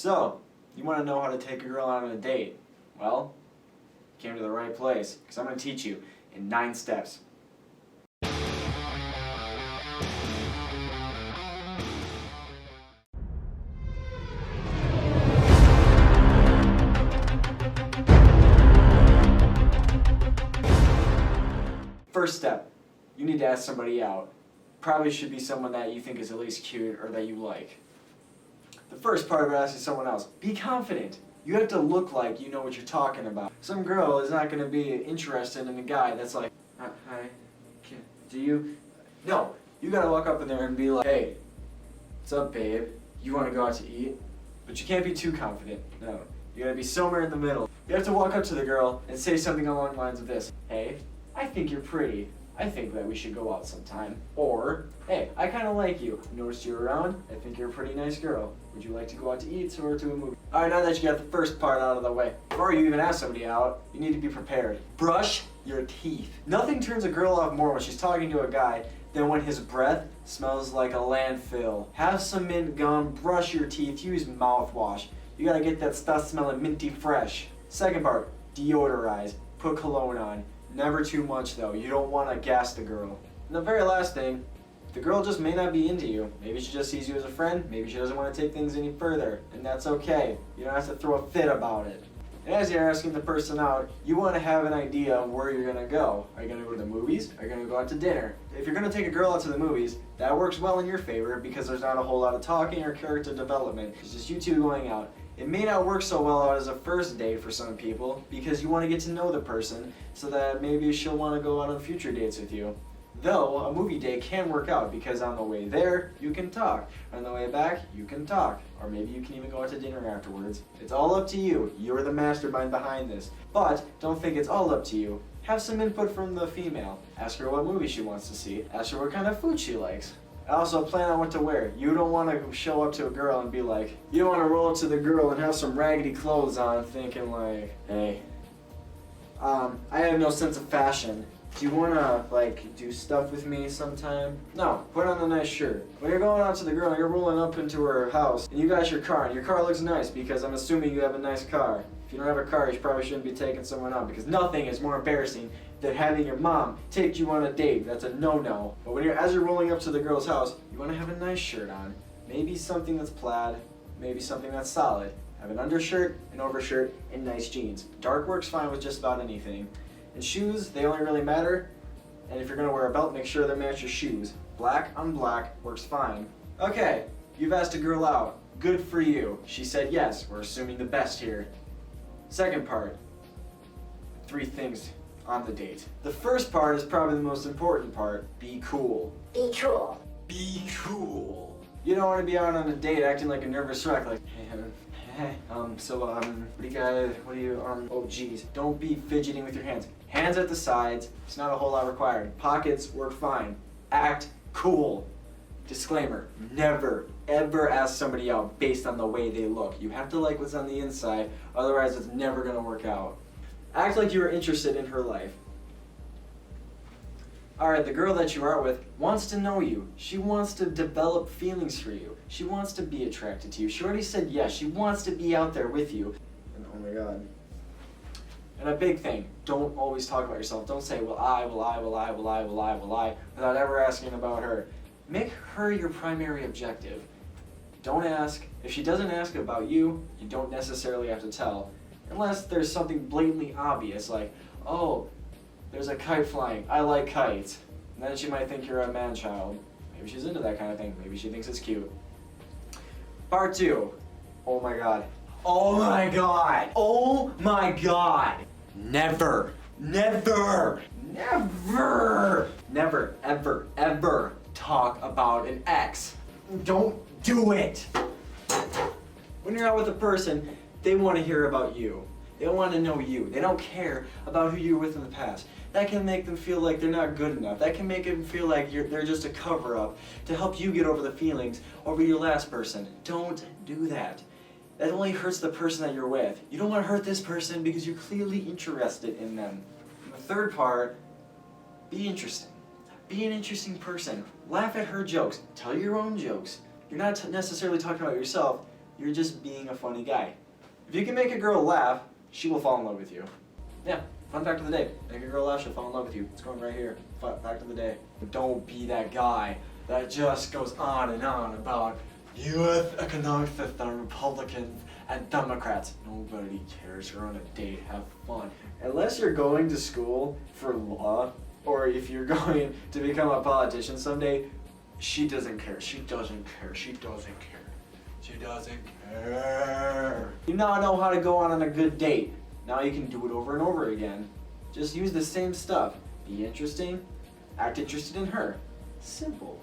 So, you want to know how to take a girl out on a date? Well, you came to the right place, because I'm going to teach you in 9 steps. First step, you need to ask somebody out. Probably should be someone that you think is at least cute or that you like. The first part of asking someone else, be confident. You have to look like you know what you're talking about. Some girl is not going to be interested in a guy that's like, hi, do you? No, you got to walk up in there and be like, hey, what's up, babe? You want to go out to eat? But you can't be too confident. No, you got to be somewhere in the middle. You have to walk up to the girl and say something along the lines of this. Hey, I think you're pretty. I think that we should go out sometime. Or, hey, I kind of like you. Noticed you're around. I think you're a pretty nice girl. Would you like to go out to eat or to a movie? Alright, now that you got the first part out of the way, before you even ask somebody out, you need to be prepared. Brush your teeth. Nothing turns a girl off more when she's talking to a guy than when his breath smells like a landfill. Have some mint gum, brush your teeth, use mouthwash. You gotta get that stuff smelling minty fresh. Second part, deodorize. Put cologne on. Never too much though, you don't want to gas the girl. And the very last thing, the girl just may not be into you. Maybe she just sees you as a friend, maybe she doesn't want to take things any further, and that's okay. You don't have to throw a fit about it. And as you're asking the person out, you want to have an idea of where you're going to go. Are you going to go to the movies? Are you going to go out to dinner? If you're going to take a girl out to the movies, that works well in your favor because there's not a whole lot of talking or character development. It's just you two going out. It may not work so well out as a first date for some people because you want to get to know the person so that maybe she'll want to go out on future dates with you. Though, a movie date can work out because on the way there, you can talk. On the way back, you can talk. Or maybe you can even go out to dinner afterwards. It's all up to you. You're the mastermind behind this. But, don't think it's all up to you. Have some input from the female. Ask her what movie she wants to see. Ask her what kind of food she likes. Also, plan on what to wear. You don't want to show up to a girl and be like, you don't want to roll up to the girl and have some raggedy clothes on thinking like, hey, I have no sense of fashion. Do you want to, like, do stuff with me sometime? No, put on a nice shirt. When you're going out to the girl and you're rolling up into her house and you got your car, and your car looks nice because I'm assuming you have a nice car. If you don't have a car, you probably shouldn't be taking someone out because nothing is more embarrassing than having your mom take you on a date. That's a no-no. But when as you're rolling up to the girl's house, you want to have a nice shirt on. Maybe something that's plaid, maybe something that's solid. Have an undershirt, an overshirt, and nice jeans. Dark works fine with just about anything. And shoes, they only really matter. And if you're gonna wear a belt, make sure they match your shoes. Black on black works fine. Okay, you've asked a girl out. Good for you. She said yes. We're assuming the best here. Second part, 3 things on the date. The first part is probably the most important part. Be cool. Be cool. Be cool. You don't want to be out on a date acting like a nervous wreck, like, hey, what do you got, oh geez. Don't be fidgeting with your hands. Hands at the sides, it's not a whole lot required. Pockets work fine. Act cool. Disclaimer, never, ever ask somebody out based on the way they look. You have to like what's on the inside, otherwise it's never gonna work out. Act like you're interested in her life. Alright, the girl that you are with wants to know you. She wants to develop feelings for you. She wants to be attracted to you. She already said yes. She wants to be out there with you. And oh my god. And a big thing, don't always talk about yourself. Don't say, well, I, without ever asking about her. Make her your primary objective. Don't ask. If she doesn't ask about you, you don't necessarily have to tell. Unless there's something blatantly obvious, like, oh, there's a kite flying. I like kites. And then she might think you're a man-child. Maybe she's into that kind of thing. Maybe she thinks it's cute. Part 2. Oh my god. Oh my god. Oh my god. Never, never, never, never, ever, ever talk about an ex. Don't do it. When you're out with a person, they want to hear about you. They want to know you. They don't care about who you were with in the past. That can make them feel like they're not good enough. That can make them feel like they're just a cover-up to help you get over the feelings over your last person. Don't do that. That only hurts the person that you're with. You don't want to hurt this person because you're clearly interested in them. And the third part, be interesting. Be an interesting person. Laugh at her jokes. Tell your own jokes. You're not necessarily talking about yourself. You're just being a funny guy. If you can make a girl laugh, she will fall in love with you. Yeah, fun fact of the day. Make a girl laugh, she'll fall in love with you. It's going right here. Fun fact of the day. Don't be that guy that just goes on and on about U.S. economic system, Republicans, and Democrats. Nobody cares. You're on a date. Have fun. Unless you're going to school for law, or if you're going to become a politician someday, she doesn't care. She doesn't care. She doesn't care. She doesn't care. You now know how to go on a good date. Now you can do it over and over again. Just use the same stuff. Be interesting. Act interested in her. Simple.